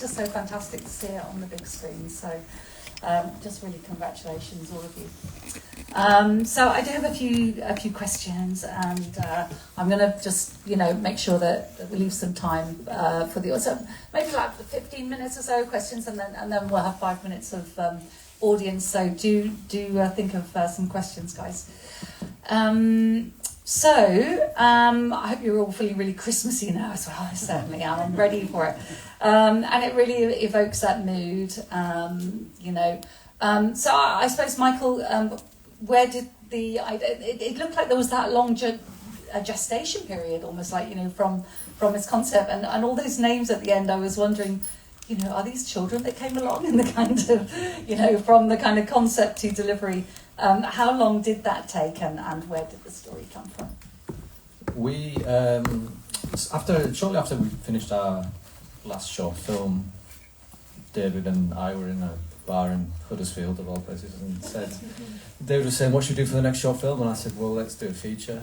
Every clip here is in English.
just so fantastic to see it on the big screen. So just really congratulations, all of you. So I do have a few questions, and I'm going to just make sure that we leave some time for the audience. So maybe like 15 minutes or so questions, and then we'll have 5 minutes of audience. So do think of some questions, guys. I hope you're all feeling really Christmassy now as well. I certainly am. I'm ready for it. And it really evokes that mood, So I suppose, Michael, where did it looked like there was that long gestation period, almost like, from its concept and all those names at the end. I was wondering, are these children that came along in the kind of, from the kind of concept to delivery? How long did that take, and where did the story come from? We shortly after we finished our last short film, David and I were in a bar in Huddersfield, of all places, and David was saying, "What should we do for the next short film?" And I said, "Well, let's do a feature."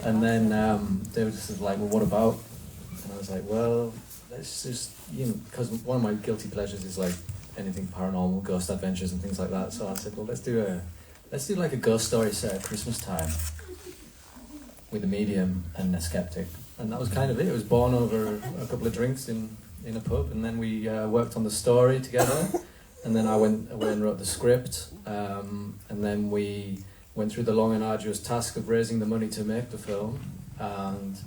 And then David said, "Well, what about?" And I was like, "Well, let's just, because one of my guilty pleasures is like anything paranormal, ghost adventures and things like that." So I said, "Well, let's do like a ghost story set at Christmas time with a medium and a skeptic." And that was kind of it. It was born over a couple of drinks in a pub, and then we worked on the story together, and then I went away and wrote the script, and then we went through the long and arduous task of raising the money to make the film, and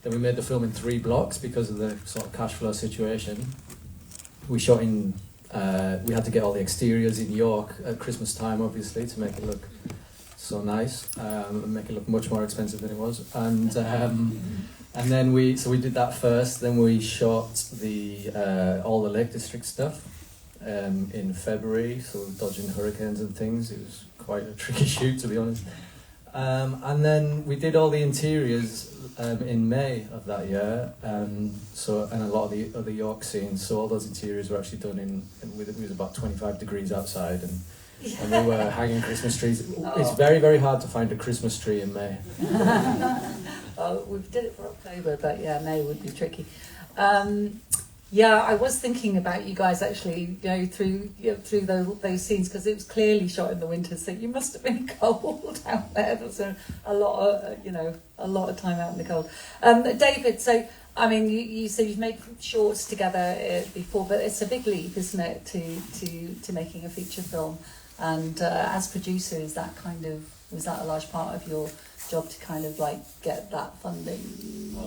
then we made the film in 3 blocks because of the sort of cash flow situation. We shot in, we had to get all the exteriors in York at Christmas time, obviously, to make it look so nice, and make it look much more expensive than it was. And then we did that first. Then we shot all the Lake District stuff in February, so dodging hurricanes and things. It was quite a tricky shoot, to be honest. And then we did all the interiors in May of that year, and a lot of the other York scenes. So all those interiors were actually done it was about 25 degrees outside, and we were hanging Christmas trees. It's very, very hard to find a Christmas tree in May. We did it for October, but yeah, May would be tricky. I was thinking about you guys actually, through those scenes, because it was clearly shot in the winter, so you must have been cold out there. There was a lot of time out in the cold. David, so I mean, you said you've made shorts together before, but it's a big leap, isn't it, to making a feature film? And as producer, was that a large part of your job to kind of like get that funding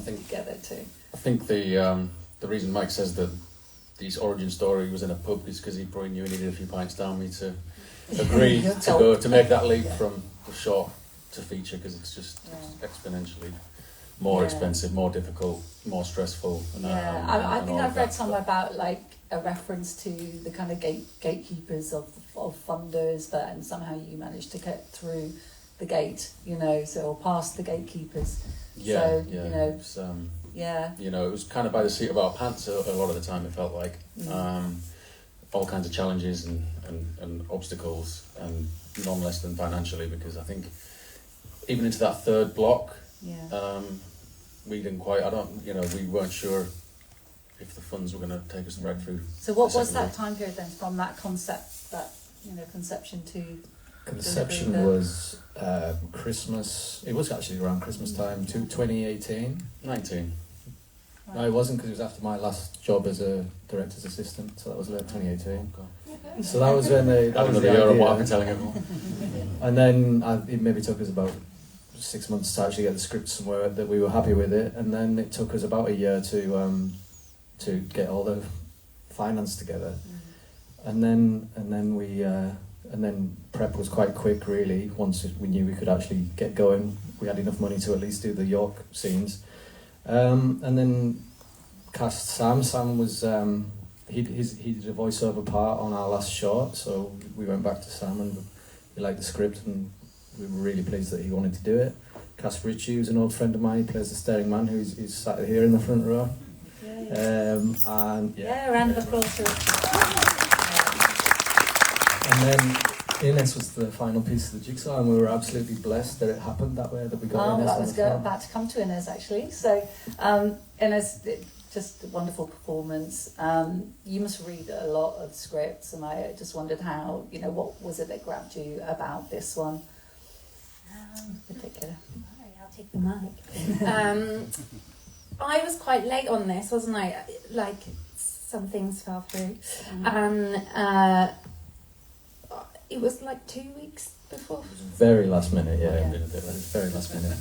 together too? I think the reason Mike says that his origin story was in a pub is because he probably knew he needed a few pints down me to agree to make that leap from the short to feature, because it's just exponentially more expensive, more difficult, more stressful. I think I've read somewhere about like a reference to the kind of gatekeepers of funders, and somehow you managed to get through the gate, or past the gatekeepers. It was kind of by the seat of our pants a lot of the time. It felt like all kinds of challenges and obstacles, and none less than financially, because I think even into that 3rd block, we didn't quite. We weren't sure if the funds were going to take us right through. So what was that time period then, from that concept, conception to? Conception was Christmas. It was actually around Christmas time, 2018. 19. Right. No, it wasn't, because it was after my last job as a director's assistant, so that was late 2018. Oh, so that was when they. That was the year of what I've idea. been telling everyone. And then it maybe took us about 6 months to actually get the script somewhere that we were happy with it, and then it took us about a year to get all the finance together, and then prep was quite quick, really. Once we knew we could actually get going, we had enough money to at least do the York scenes, and then cast Sam. Sam was he did a voiceover part on our last short, so we went back to Sam and we liked the script, and we were really pleased that he wanted to do it. Cast Richie, who's an old friend of mine. He plays the staring man, who's sat here in the front row. A round of applause for Richie. And then Inès was the final piece of the jigsaw, and we were absolutely blessed that it happened that way, that we got Inès. I was about to come to Inès, actually. So, Inès, just a wonderful performance. You must read a lot of scripts, and I just wondered how, what was it that grabbed you about this one in particular? I'll take the mic. I was quite late on this, wasn't I? Like, some things fell through. And it was like 2 weeks before. Very last minute, yeah. Yeah. Very last minute.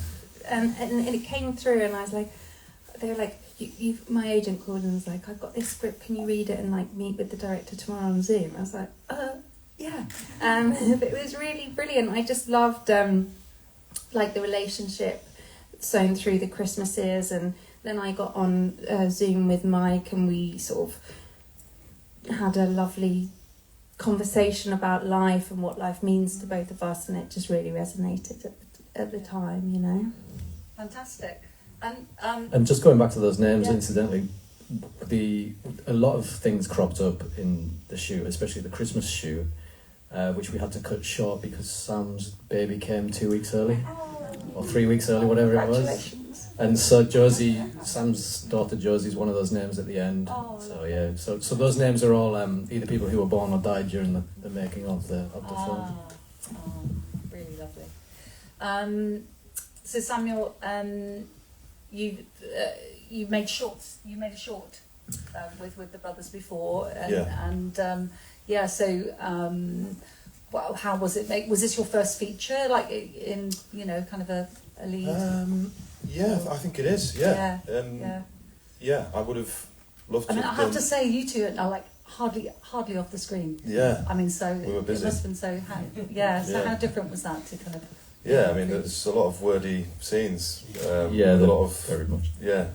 And it came through, and I was like, they were like, my agent called and was like, I've got this script, can you read it and like meet with the director tomorrow on Zoom? I was like, yeah. But it was really brilliant. I just loved like the relationship sewn through the Christmases, and then I got on Zoom with Mike, and we sort of had a lovely conversation about life and what life means to both of us, and it just really resonated at the time, Fantastic. And just going back to those names, Yeah. incidentally, a lot of things cropped up in the shoot, especially the Christmas shoot, which we had to cut short because Sam's baby came 2 weeks early, or 3 weeks early, whatever it was. Congratulations. And so Josie, Sam's daughter Josie, is one of those names at the end. Oh, So yeah, so those names are all either people who were born or died during the making of the film. Really lovely. So Samuel, you made shorts. You made a short with the brothers before, and well, how was it made? Was this your first feature, like in kind of a lead? I think it is. Yeah. I would have loved to. I mean, I have have done. to say, you two are like hardly off the screen. Yeah. I mean, so We were it busy. must have been so. Yeah. How different was that to kind of? Yeah, I mean, there's a lot of wordy scenes. Yeah, with a lot of very much.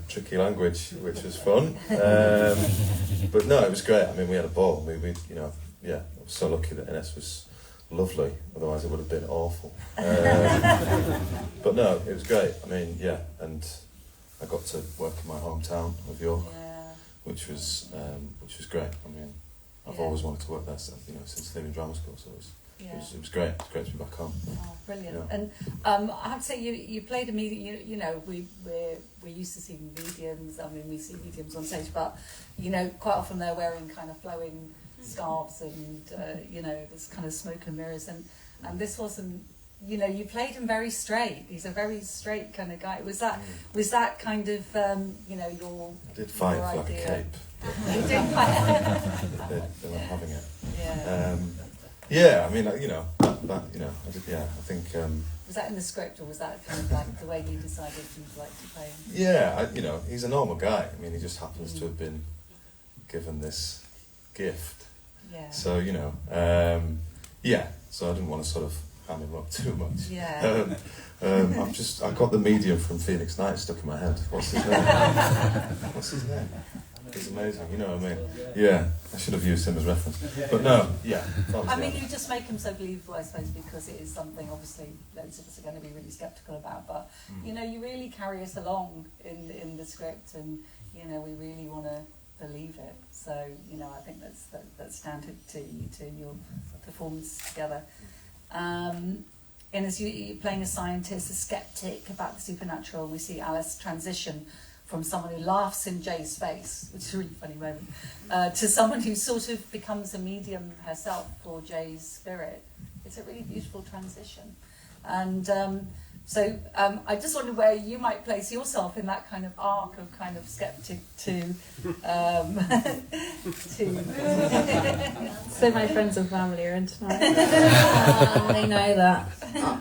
tricky language, which was fun. But no, it was great. I mean, we had a ball. I was so lucky that Inès was lovely. Otherwise, it would have been awful. But no, it was great. I mean, and I got to work in my hometown of York, which was great. I mean, I've always wanted to work there, since leaving drama school. So it was great. It was great to be back home. Oh, brilliant! Yeah. And I have to say, you played a medium. We're used to seeing mediums. I mean, we see mediums on stage, but quite often they're wearing kind of flowing scarves and this kind of smoke and mirrors. And this wasn't. You played him very straight. He's a very straight kind of guy. Was that kind of your? I did fight your for like a idea? cape. You did fight. They're not having it. Yeah. I mean, I did. I think. Was that in the script, or was that kind of like the way you decided you'd like to play him? Yeah, he's a normal guy. I mean, he just happens to have been given this gift. Yeah. So so I didn't want to sort of ham him up too much. Yeah. I got the medium from Phoenix Night stuck in my head. What's his name? He's amazing, you know what I mean? Yeah, I should have used him as reference. But no, I mean, you just make him so believable, I suppose, because it is something, obviously, loads of us are going to be really sceptical about, but, you really carry us along in the script, and, we really want to believe it. So, I think that's down to you two and your performance together. Inès, you're playing a scientist, a skeptic about the supernatural, and we see Alice transition from someone who laughs in Jay's face, which is a really funny moment, to someone who sort of becomes a medium herself for Jay's spirit. It's a really beautiful transition. And I just wondered where you might place yourself in that kind of arc of kind of skeptic to So my friends and family are in tonight. They know that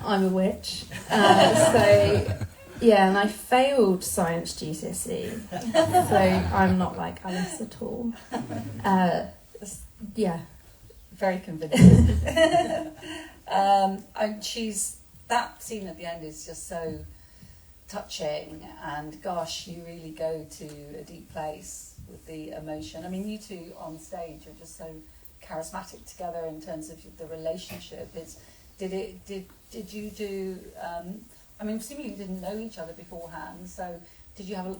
I'm a witch. And I failed science GCSE, so I'm not like Alice at all. very convincing. And that scene at the end is just so touching, and gosh, you really go to a deep place with the emotion. I mean, you two on stage are just so charismatic together in terms of the relationship. Did you do? I mean, assuming you didn't know each other beforehand, so did you have a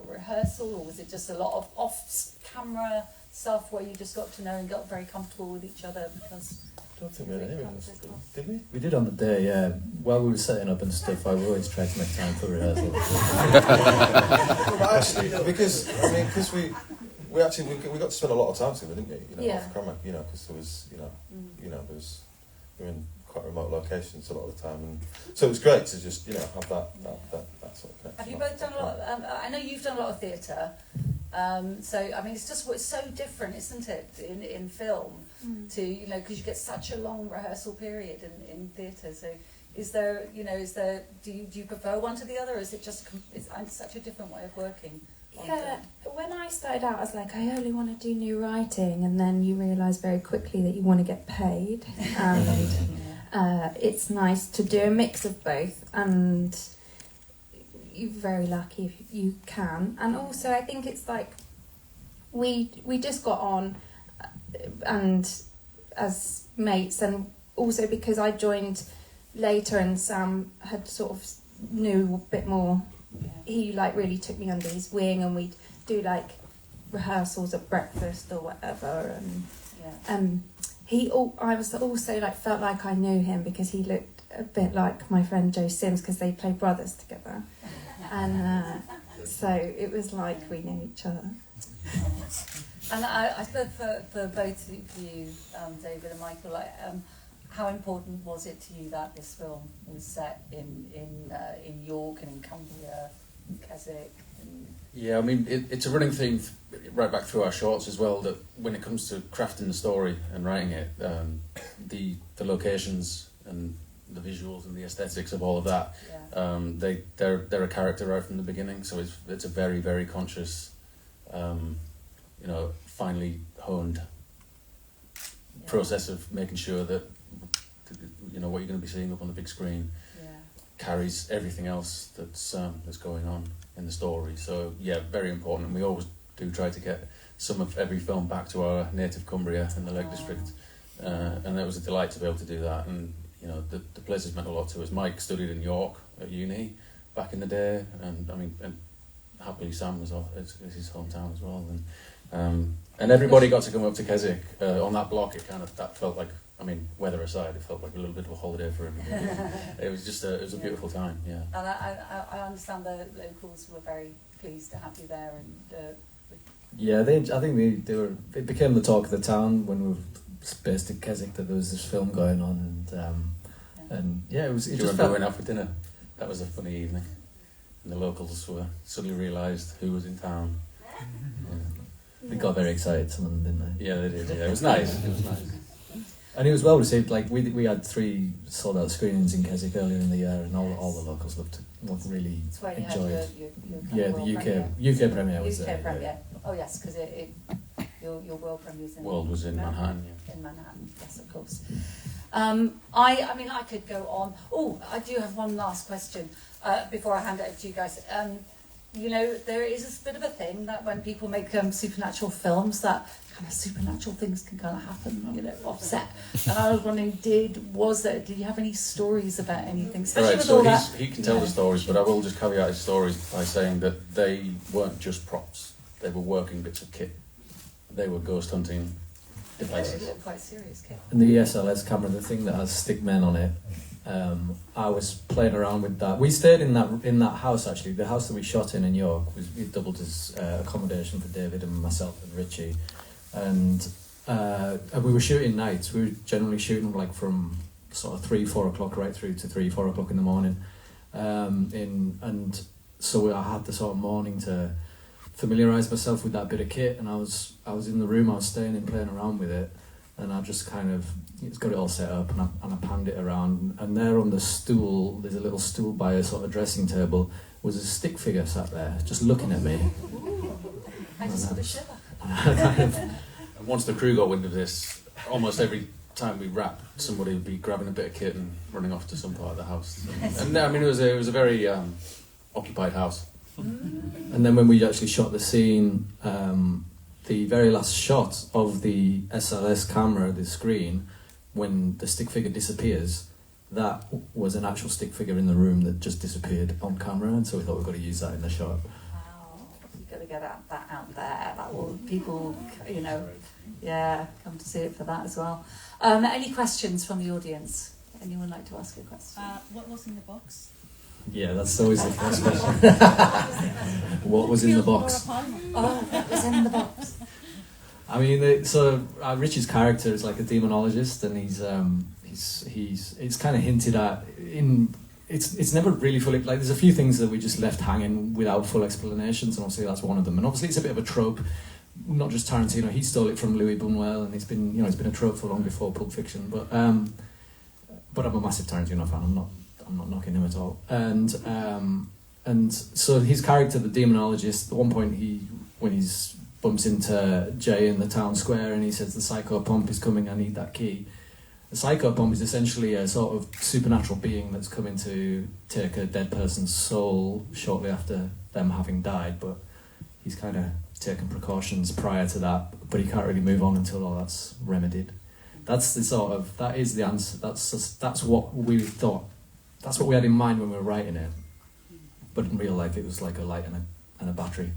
rehearsal, or was it just a lot of off-camera stuff where you just got to know and got very comfortable with each other because don't think we had any rehearsals, did we? We did on the day, yeah. While we were setting up and stuff, I would always try to make time for rehearsal. Well, actually, because we actually got to spend a lot of time together, didn't we? You know, Yeah. off camera, you know, because there was, we were in quite remote locations a lot of the time, and so it was great to just, have that sort of connection. Have you both done a lot? I know you've done a lot of theatre. So I mean, it's so different, isn't it, in film to because you get such a long rehearsal period in theatre. So is there do you prefer one to the other, or is it just it's such a different way of working? Yeah, when I started out, I was like, I only want to do new writing, and then you realise very quickly that you want to get paid. It's nice to do a mix of both, and you're very lucky if you can. And also, I think it's like we just got on, and as mates, and also because I joined later, and Sam had sort of knew a bit more. He really took me under his wing, and we'd do rehearsals at breakfast or whatever, and I was also felt like I knew him because he looked a bit like my friend Joe Sims because they played brothers together, and so it was like we knew each other. And I suppose for both of you, David and Michael, how important was it to you that this film was set in York and in Cumbria, and Clercq? Yeah, I mean, it's a running theme right back through our shorts as well, that when it comes to crafting the story and writing it, the locations and the visuals and the aesthetics of all of that, they're a character right from the beginning. So it's a very, very conscious, finely honed process of making sure that what you're going to be seeing up on the big screen carries everything else that's going on in the story. So yeah, very important. And we always do try to get some of every film back to our native Cumbria in the Lake District, and it was a delight to be able to do that. And the place has meant a lot to us. Mike studied in York at uni back in the day, and I mean, and happily Sam was it's his hometown as well. And everybody got to come up to Clercq on that block. That felt like, I mean, weather aside, it felt like a little bit of a holiday for everybody. It was just a beautiful time, yeah. And I understand the locals were very pleased to have you there, and I think it became the talk of the town when we were based in Clercq that there was this film going on, and it was. Do you remember going out for dinner? That was a funny evening, and the locals suddenly realised who was in town. They got very excited, some of them, didn't they? Yeah, they did. Yeah, it was nice. And it was well received. We had 3 sold out screenings in Clercq earlier in the year, and all the locals really enjoyed. The UK premiere was there. Premiere. Yeah. Oh yes, because your world premiere was in Manhattan. Yeah. In Manhattan, yes, of course. I mean, I could go on. Oh, I do have one last question before I hand it over to you guys. There is a bit of a thing that when people make supernatural films, that kind of supernatural things can kind of happen, offset. And I was wondering, did you have any stories about anything? Especially with all that. He can tell the stories, but I will just caveat his stories by saying that they weren't just props; they were working bits of kit. They were ghost hunting devices. Quite serious kit. And the SLS camera, the thing that has stickmen on it. I was playing around with that. We stayed in that house actually. The house that we shot in York it doubled as accommodation for David and myself and Richie, and we were shooting nights. We were generally shooting from sort of 3-4 o'clock right through to 3-4 o'clock in the morning, and so I had the sort of morning to familiarise myself with that bit of kit. And I was in the room I was staying in playing around with it. And I just it's got it all set up, and I panned it around, and there on the stool, there's a little stool by a sort of dressing table, was a stick figure sat there, just looking at me. I just got a shiver. And once the crew got wind of this, almost every time we wrap, somebody would be grabbing a bit of kit and running off to some part of the house. And I mean, it was a very occupied house. And then when we actually shot the scene, the very last shot of the SLS camera, the screen, when the stick figure disappears, that was an actual stick figure in the room that just disappeared on camera, and so we thought we've got to use that in the shot. Wow, you've got to get that out there. That will people, come to see it for that as well. Any questions from the audience? Anyone like to ask a question? What was in the box? Yeah, that's always the first question. What was in the box? Oh, what was in the box? I mean, Richie's character is like a demonologist, and he's it's kind of hinted at in. It's never really fully, like, there's a few things that we just left hanging without full explanations, and obviously that's one of them. And obviously it's a bit of a trope, not just Tarantino. He stole it from Louis Buñuel, and it's been a trope for long before Pulp Fiction. But I'm a massive Tarantino fan. I'm not knocking him at all. And so his character, the demonologist, at one point when he's bumps into Jay in the town square, and he says the psychopomp is coming. I need that key. The psychopomp is essentially a sort of supernatural being that's coming to take a dead person's soul shortly after them having died, but he's kind of taken precautions prior to that, but he can't really move on until all that's remedied. That is the answer. That's what we thought. That's what we had in mind when we were writing it. But in real life, it was like a light and a battery.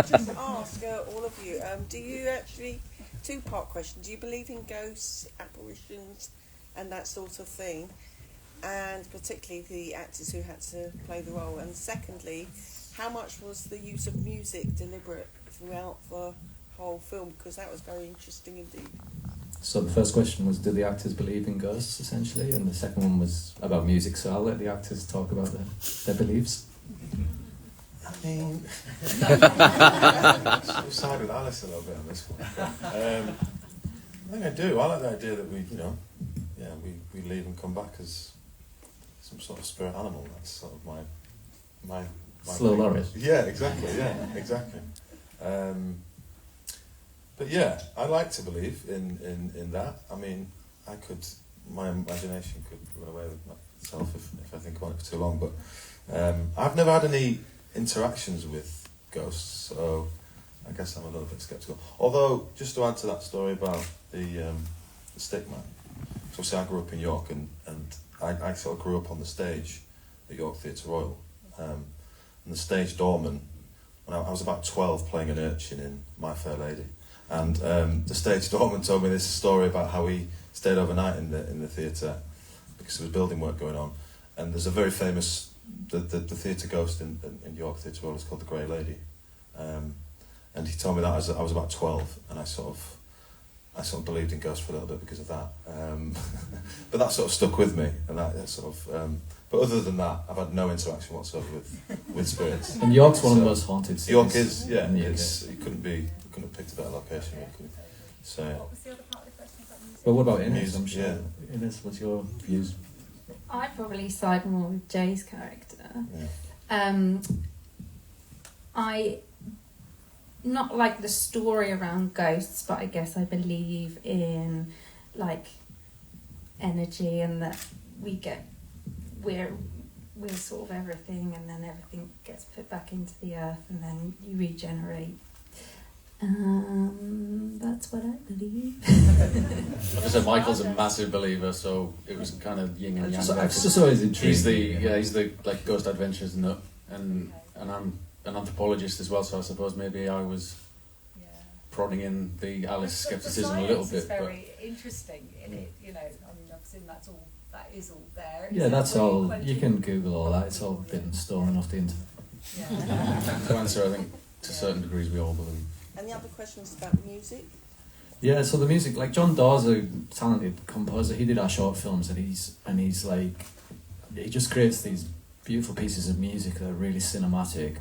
Just ask all of you, do you actually, two-part question, do you believe in ghosts, apparitions and that sort of thing, and particularly the actors who had to play the role? And secondly, how much was the use of music deliberate throughout the whole film, because that was very interesting indeed. So the first question was, do the actors believe in ghosts, essentially, and the second one was about music, so I'll let the actors talk about their beliefs. I mean, I'll side with Alice a little bit on this one. I think I do. I like the idea that we leave and come back as some sort of spirit animal. That's sort of my Slow Loris. Yeah, exactly. Yeah, exactly. But yeah, I like to believe in that. I mean, my imagination could run away with myself if I think about it for too long. But I've never had any interactions with ghosts, so I guess I'm a little bit sceptical. Although, just to add to that story about the stick man, so obviously I grew up in York, and I sort of grew up on the stage at York Theatre Royal, and the stage doorman, when I was about 12 playing an urchin in My Fair Lady, and the stage doorman told me this story about how he stayed overnight in the theatre because there was building work going on, and there's a very famous the theatre ghost in York Theatre Royal is called the Grey Lady, and he told me that as I was about 12, and I sort of believed in ghosts for a little bit because of that, but that sort of stuck with me, and that sort of. But other than that, I've had no interaction whatsoever with spirits. And York's one of the most haunted cities. York is, yeah. You couldn't have picked a better location, really, could you? So. What was the other part of the question about music? But what about Inès? Music, I'm sure. yeah. Inès, what's your views? I probably side more with Jay's character. Yeah. I not like the story around ghosts, but I guess I believe in like energy, and that we're sort of everything, and then everything gets put back into the earth, and then you regenerate. That's what I believe. Like I said, Michael's a massive believer, so it was kind of yin and yang. It's just always intriguing. He's the like Ghost Adventures nut, and I'm an anthropologist as well, so I suppose maybe I was prodding in the Alice skepticism a little bit. It's very interesting in it, you know. I mean, I've seen that is all there. Yeah, that's all. You can Google all that. It's all been stolen off the internet. Yeah. To answer, I think to certain degrees we all believe. And the other question was about music. Yeah, so the music, like John Dawes, a talented composer. He did our short films, and he's like, he just creates these beautiful pieces of music that are really cinematic.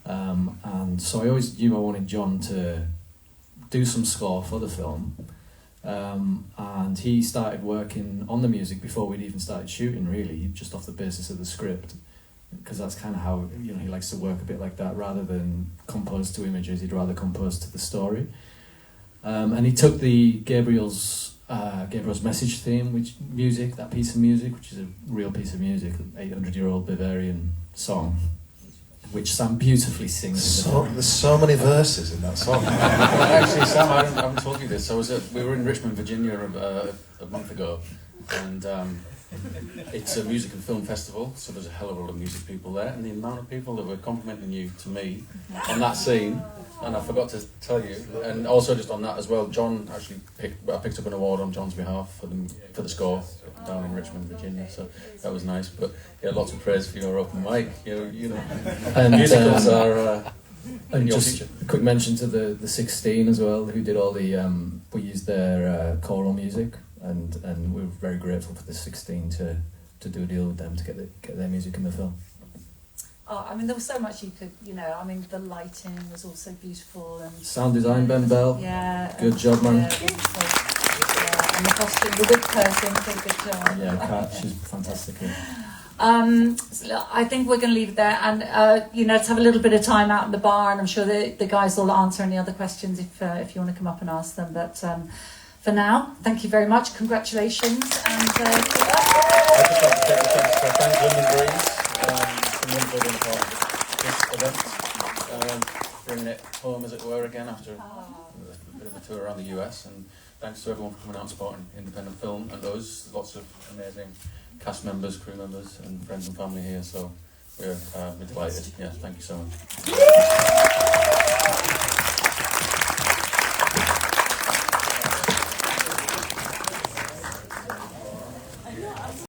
And so I always knew I wanted John to do some score for the film. And he started working on the music before we'd even started shooting, really, just off the basis of the script, because that's kind of how he likes to work, a bit like that. Rather than compose to images, he'd rather compose to the story. And he took the Gabriel's Message theme, that piece of music, which is a real piece of music, an 800-year-old Bavarian song, which Sam beautifully sings. There's so many verses in that song. Actually, Sam, I haven't told you this. We were in Richmond, Virginia a month ago, and it's a music and film festival, so there's a hell of a lot of music people there, and the amount of people that were complimenting you to me on that scene, and I forgot to tell you, and also just on that as well, John actually picked up an award on John's behalf for the score down in Richmond, Virginia, so that was nice. But yeah, lots of praise for your open mic. You know, And musicals are. And your just future. a quick mention to the 16 as well, who did all the we used their choral music, and we're very grateful for the 16 to do a deal with them to get their music in the film. Oh, I mean, there was so much you could, I mean, the lighting was also beautiful, and Sound design, Ben Bell. yeah, Good job, man. Yeah, and the costume, the wig person did a good job. Yeah, Kat, she's fantastic. Yeah. So I think we're going to leave it there, and let's have a little bit of time out in the bar, and I'm sure the guys will answer any other questions if you want to come up and ask them. But for now, thank you very much, congratulations, and I'd just like to take the chance to thank London Breeze for being part of this event, bringing it home, as it were, again after a bit of a tour around the US, and thanks to everyone for coming out and supporting independent film, and those lots of amazing cast members, crew members, and friends and family here. So we're delighted. Yeah, thank you so much.